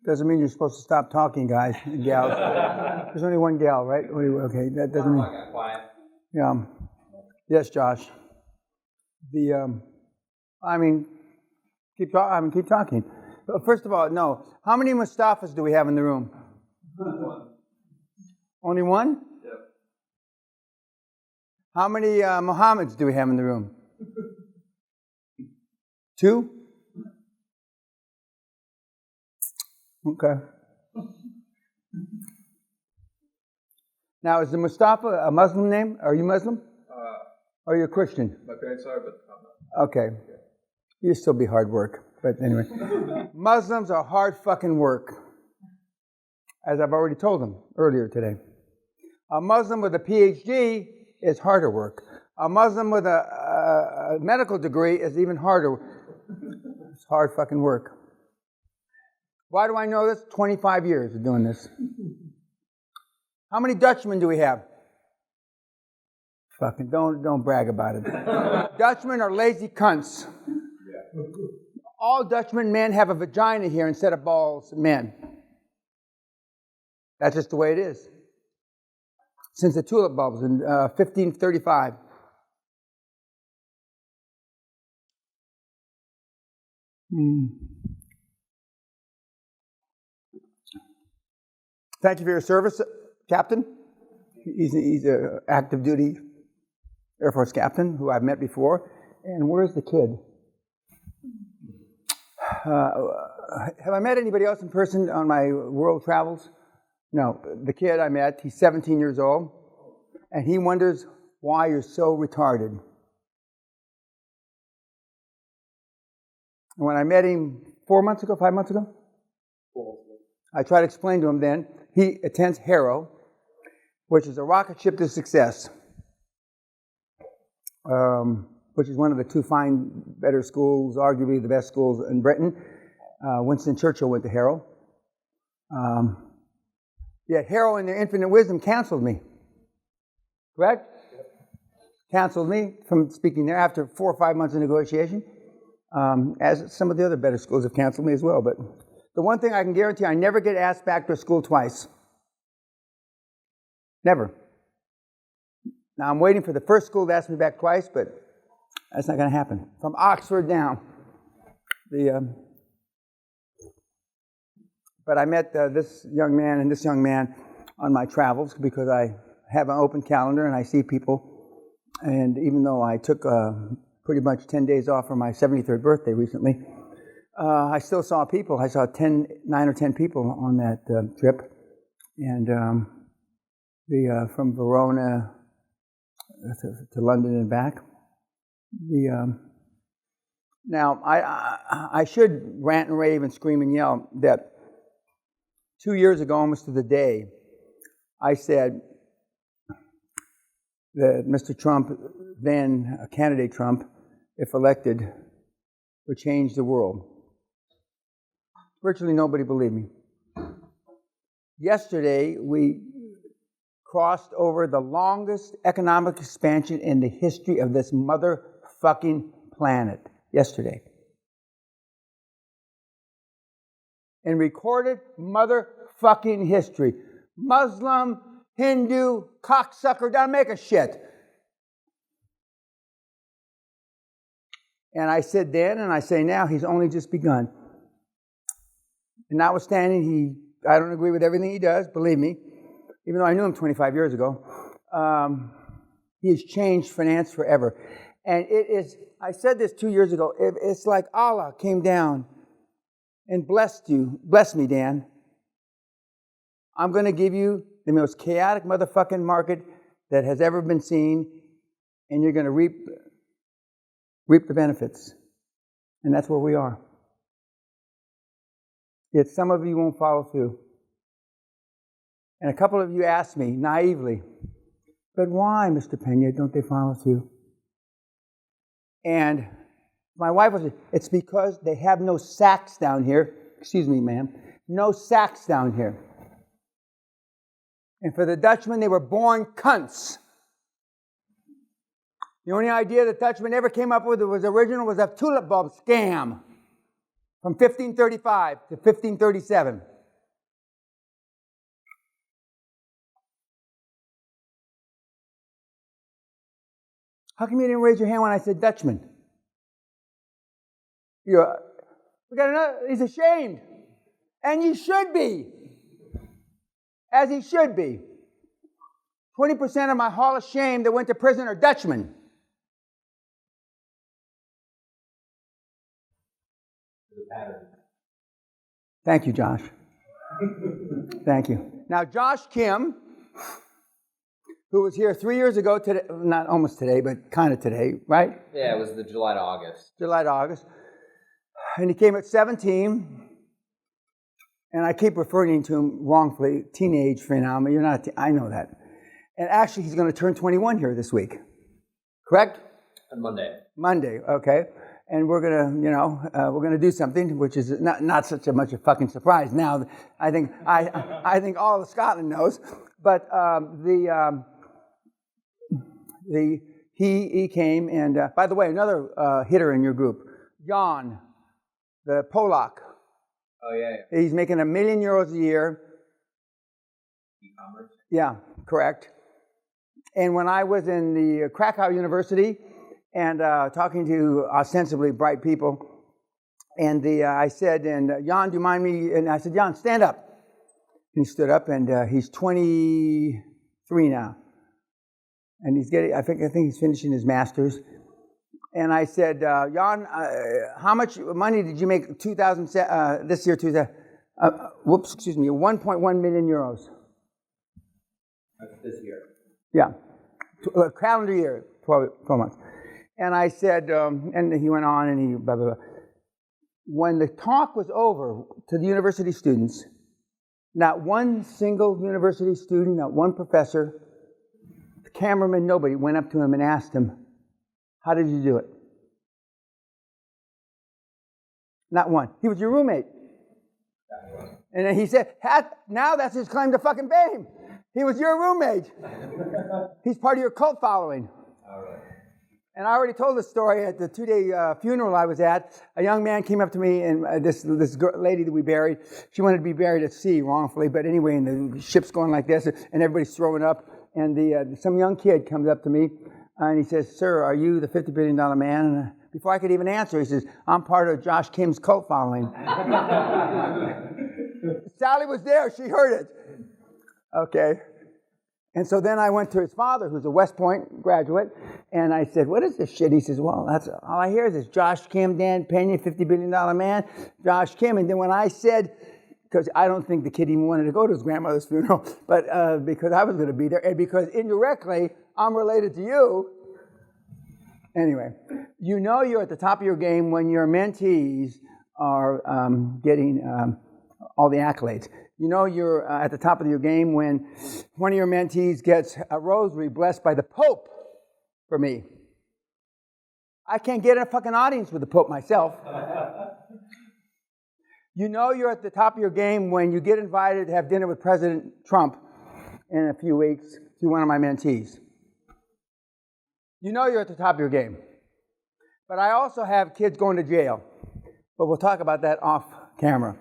Doesn't mean you're supposed to stop talking, guys and gals. There's only one gal, right? Okay, that doesn't mean. Yeah. Yes, Josh. Keep talking. First of all, no. How many Mustafas do we have in the room? Only one? Yep. How many Muhammads do we have in the room? 2? Okay. Now, is the Mustafa a Muslim name? Are you Muslim? Or are you a Christian? My parents are, but I'm not. Okay. You'll still be hard work. But anyway. Muslims are hard fucking work. As I've already told them earlier today. A Muslim with a PhD is harder work. A Muslim with a medical degree is even harder. It's hard fucking work. Why do I know this? 25 years of doing this. How many Dutchmen do we have? Fucking don't brag about it. Dutchmen are lazy cunts. All Dutchmen men have a vagina here instead of balls, men. That's just the way it is. Since the tulip bulbs in 1535. Thank you for your service, Captain. He's an active duty Air Force captain who I've met before. And where's the kid? Have I met anybody else in person on my world travels? No. The kid I met, he's 17 years old, and he wonders why you're so retarded. And when I met him 5 months ago, I tried to explain to him then, he attends Harrow, which is a rocket ship to success, which is one of the 2 fine, better schools, arguably the best schools in Britain. Winston Churchill went to Harrow. Yet Harrow, in their infinite wisdom, canceled me. Correct? Canceled me from speaking there after 4 or 5 months of negotiation, as some of the other better schools have canceled me as well. But the one thing I can guarantee, I never get asked back to a school twice. Never. Now, I'm waiting for the first school to ask me back twice, but that's not going to happen. From Oxford down. But I met this young man and this young man on my travels because I have an open calendar and I see people. And even though I took pretty much 10 days off for my 73rd birthday recently, I still saw people. I saw 9 or 10 people on that trip. And from Verona to London and back. Now, I should rant and rave and scream and yell that 2 years ago, almost to the day, I said that Mr. Trump, then candidate Trump, if elected, would change the world. Virtually nobody believed me. Yesterday, we crossed over the longest economic expansion in the history of this motherfucking planet. Yesterday. In recorded motherfucking history. Muslim, Hindu, cocksucker, doesn't make a shit. And I said then, and I say now, he's only just begun. And notwithstanding, I don't agree with everything he does, believe me, even though I knew him 25 years ago, he has changed finance forever. And it is, I said this 2 years ago, it's like Allah came down and blessed me, Dan. I'm going to give you the most chaotic motherfucking market that has ever been seen, and you're going to reap the benefits. And that's where we are. Yet some of you won't follow through. And a couple of you asked me naively, but why, Mr. Peña, don't they follow through? And my wife was, it's because they have no sacks down here. Excuse me, ma'am. No sacks down here. And for the Dutchmen, they were born cunts. The only idea the Dutchmen ever came up with that was original was a tulip bulb scam. from 1535 to 1537. How come you didn't raise your hand when I said Dutchman? We got another. He's ashamed. And you should be. As he should be. 20% of my Hall of Shame that went to prison are Dutchmen. Thank you, Josh. Thank you. Now, Josh Kim, who was here 3 years ago today, not almost today, but kind of today, right? Yeah, it was the July to August. July to August. And he came at 17. And I keep referring to him wrongfully, teenage phenomenon. You're not, I know that. And actually, he's going to turn 21 here this week. Correct? On Monday. Monday, okay. And we're going to, we're going to do something, which is not such a much a fucking surprise now. I think all of Scotland knows. But he came, and by the way, another hitter in your group, Jan, the Polak. Oh, yeah. He's making €1 million a year. E-commerce? Yeah, correct. And when I was in the Krakow University and talking to ostensibly bright people, and I said, and Jan, do you mind me? And I said, Jan, stand up. And he stood up, and he's 23 now. And he's getting, I think he's finishing his master's. And I said, Jan, how much money did you make this year? 1.1 million euros. That's this year. Yeah, calendar year, 12 months. And I said, and he went on and he blah, blah, blah. When the talk was over to the university students, not one single university student, not one professor, the cameraman, nobody went up to him and asked him, how did you do it? Not one. He was your roommate. And then he said, now that's his claim to fucking fame. He was your roommate. He's part of your cult following. All right. And I already told this story at the 2-day funeral I was at. A young man came up to me, and this lady that we buried, she wanted to be buried at sea wrongfully, but anyway, and the ship's going like this, and everybody's throwing up, and some young kid comes up to me, and he says, sir, are you the $50 billion man? And before I could even answer, he says, I'm part of Josh Kim's cult following. Sally was there. She heard it. Okay. And so then I went to his father, who's a West Point graduate, and I said, what is this shit? He says, well, that's all I hear is this Josh Kim, Dan Peña, $50 billion man, Josh Kim. And then when I said, because I don't think the kid even wanted to go to his grandmother's funeral, but because I was going to be there, and because indirectly I'm related to you. Anyway, you know you're at the top of your game when your mentees are getting all the accolades. You know you're at the top of your game when one of your mentees gets a rosary blessed by the Pope for me. I can't get a fucking audience with the Pope myself. You know you're at the top of your game when you get invited to have dinner with President Trump in a few weeks to one of my mentees. You know you're at the top of your game. But I also have kids going to jail. But we'll talk about that off camera.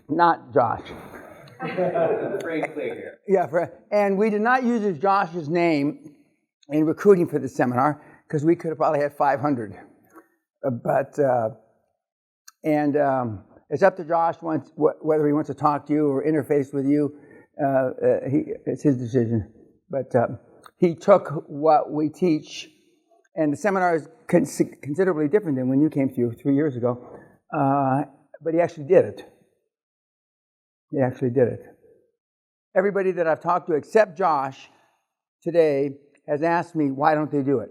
Not Josh. Very clear here. Yeah, and we did not use Josh's name in recruiting for the seminar because we could have probably had 500. It's up to Josh whether he wants to talk to you or interface with you. It's his decision. But he took what we teach, and the seminar is considerably different than when you came through 3 years ago. But he actually did it. He actually did it. Everybody that I've talked to except Josh today has asked me, why don't they do it?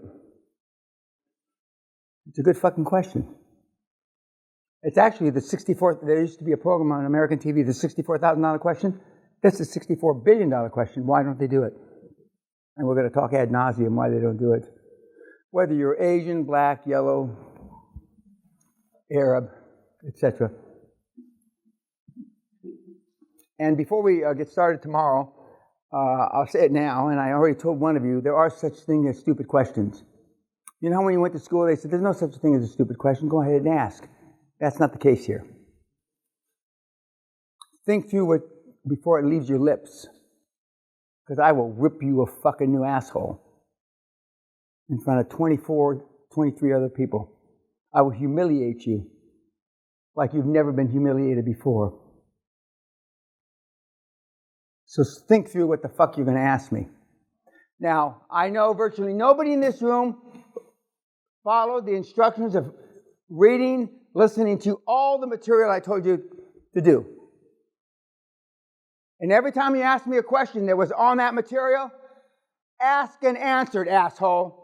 It's a good fucking question. It's actually the 64th, there used to be a program on American TV, the $64,000 question. That's the $64 billion question. Why don't they do it? And we're going to talk ad nauseum why they don't do it. Whether you're Asian, black, yellow, Arab, etc. And before we get started tomorrow, I'll say it now, and I already told one of you, there are such things as stupid questions. You know how when you went to school, they said, there's no such thing as a stupid question, go ahead and ask. That's not the case here. Think through it before it leaves your lips, because I will rip you a fucking new asshole in front of 24, 23 other people. I will humiliate you like you've never been humiliated before. So think through what the fuck you're going to ask me. Now, I know virtually nobody in this room followed the instructions of reading, listening to all the material I told you to do. And every time you asked me a question that was on that material, ask and answered, asshole.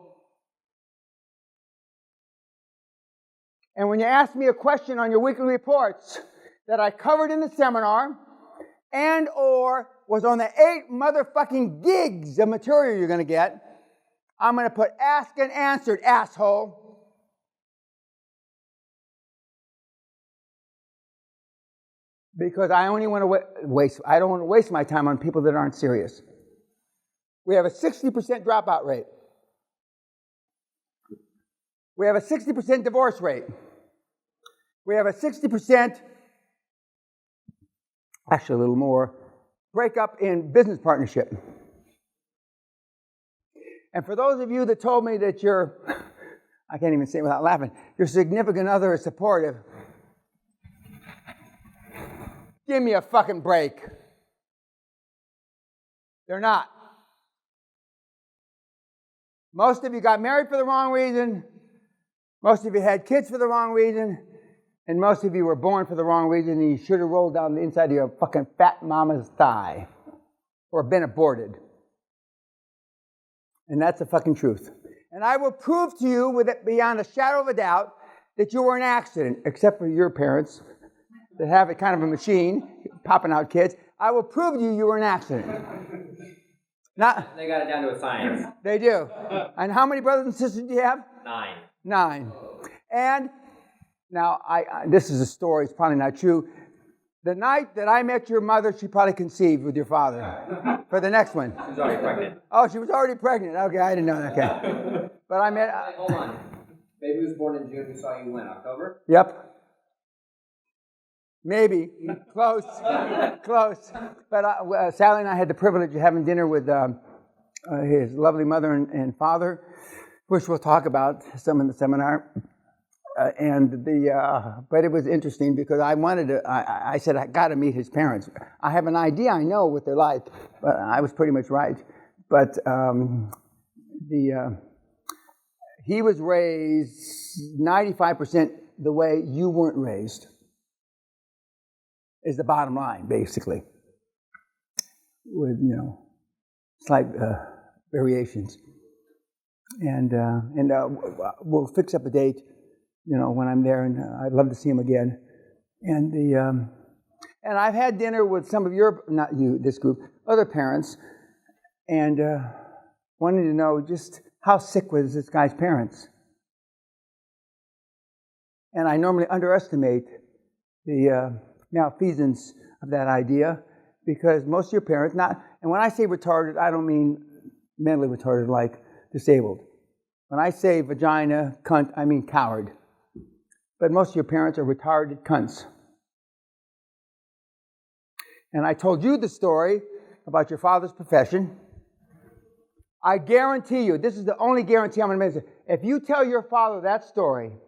And when you asked me a question on your weekly reports that I covered in the seminar and or was on the 8 motherfucking gigs of material you're going to get, I'm going to put ask and answered, asshole. Because I only want to I don't want to waste my time on people that aren't serious. We have a 60% dropout rate. We have a 60% divorce rate. We have a 60%, actually a little more, breakup in business partnership. And for those of you that told me that I can't even say it without laughing, your significant other is supportive, give me a fucking break. They're not. Most of you got married for the wrong reason. Most of you had kids for the wrong reason. And most of you were born for the wrong reason, and you should have rolled down the inside of your fucking fat mama's thigh or been aborted. And that's the fucking truth. And I will prove to you with it beyond a shadow of a doubt that you were an accident, except for your parents that have a kind of a machine popping out kids. I will prove to you you were an accident. They got it down to a science. They do. And how many brothers and sisters do you have? 9. 9. And now, this is a story, it's probably not true. The night that I met your mother, she probably conceived with your father. For the next one. She was already pregnant. Oh, she was already pregnant. Okay, I didn't know that. Okay. But I met... Hold on. Baby was born in June. We saw you when? October? Yep. Maybe. Close. Close. But Sally and I had the privilege of having dinner with his lovely mother and father, which we'll talk about some in the seminar. But it was interesting because I said, I got to meet his parents. I have an idea, I know what they're like, but I was pretty much right. But he was raised 95% the way you weren't raised, is the bottom line, basically. With, slight variations. And we'll fix up a date, when I'm there, and I'd love to see him again. And I've had dinner with some of not you, this group, other parents, and wanted to know just how sick was this guy's parents. And I normally underestimate the malfeasance of that idea, because most of your parents, and when I say retarded, I don't mean mentally retarded like disabled. When I say vagina, cunt, I mean coward. But most of your parents are retarded cunts. And I told you the story about your father's profession. I guarantee you, this is the only guarantee I'm going to make. If you tell your father that story,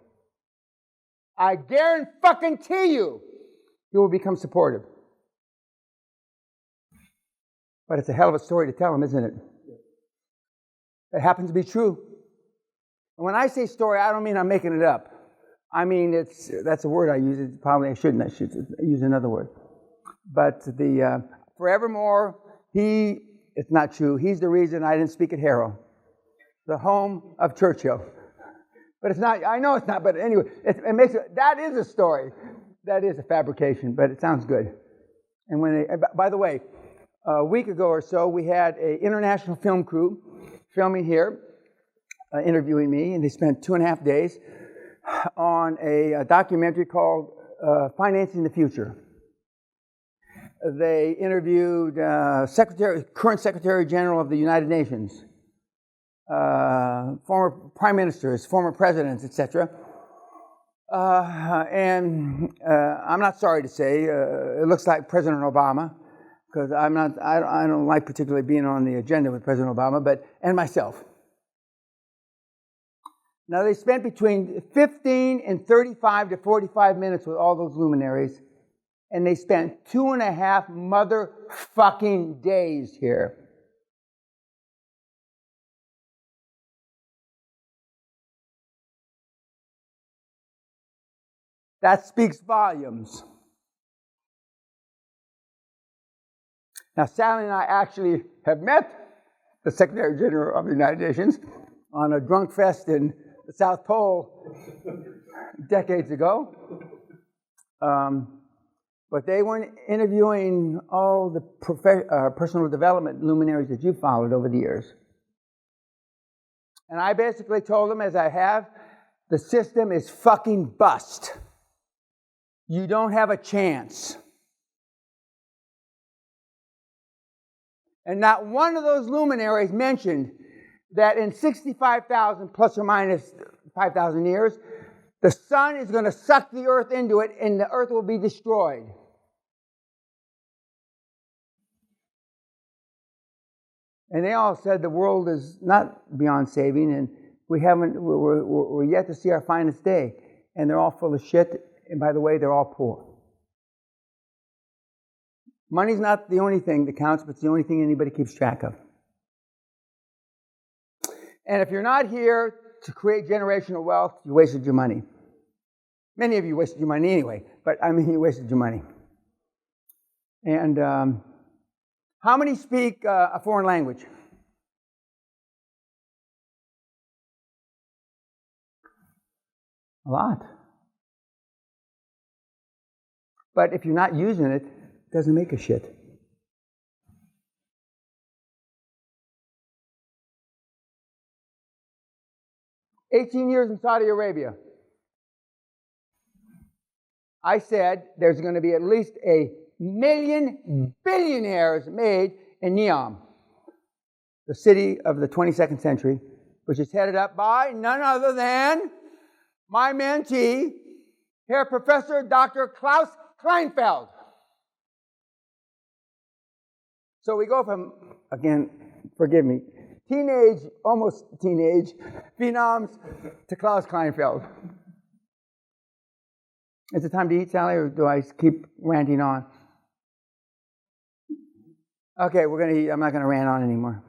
I guarantee you, he will become supportive. But it's a hell of a story to tell him, isn't it? It happens to be true. And when I say story, I don't mean I'm making it up. I mean, that's a word I use. Probably I shouldn't. I should use another word. But forevermore, it's not true. He's the reason I didn't speak at Harrow, the home of Churchill. But it's not, I know it's not, but anyway, that is a story. That is a fabrication, but it sounds good. And by the way, a week ago or so, we had an international film crew filming here, interviewing me, and they spent 2.5 days on a documentary called Financing the Future. They interviewed current Secretary General of the United Nations, former prime ministers, former presidents, etc. And I'm not sorry to say, it looks like President Obama, because I don't like particularly being on the agenda with President Obama, and myself. Now, they spent between 15 and 35 to 45 minutes with all those luminaries, and they spent 2.5 motherfucking days here. That speaks volumes. Now, Sally and I actually have met the Secretary General of the United Nations on a drunk fest in the South Pole decades ago. But they weren't interviewing all the personal development luminaries that you followed over the years. And I basically told them, as I have, the system is fucking bust. You don't have a chance. And not one of those luminaries mentioned that in 65,000 plus or minus 5,000 years, the sun is going to suck the earth into it and the earth will be destroyed. And they all said the world is not beyond saving, and we're yet to see our finest day. And they're all full of shit, and by the way, they're all poor. Money's not the only thing that counts, but it's the only thing anybody keeps track of. And if you're not here to create generational wealth, you wasted your money. Many of you wasted your money anyway, but I mean, you wasted your money. And how many speak a foreign language? A lot. But if you're not using it, it doesn't make a shit. "18 years in Saudi Arabia. I said there's going to be at least 1 million billionaires made in Neom, the city of the 22nd century, which is headed up by none other than my mentee, Herr Professor Dr. Klaus Kleinfeld. So we go from, again, forgive me, almost teenage phenoms to Klaus Kleinfeld. Is it time to eat, Sally, or do I keep ranting on? Okay, we're going to eat. I'm not going to rant on anymore.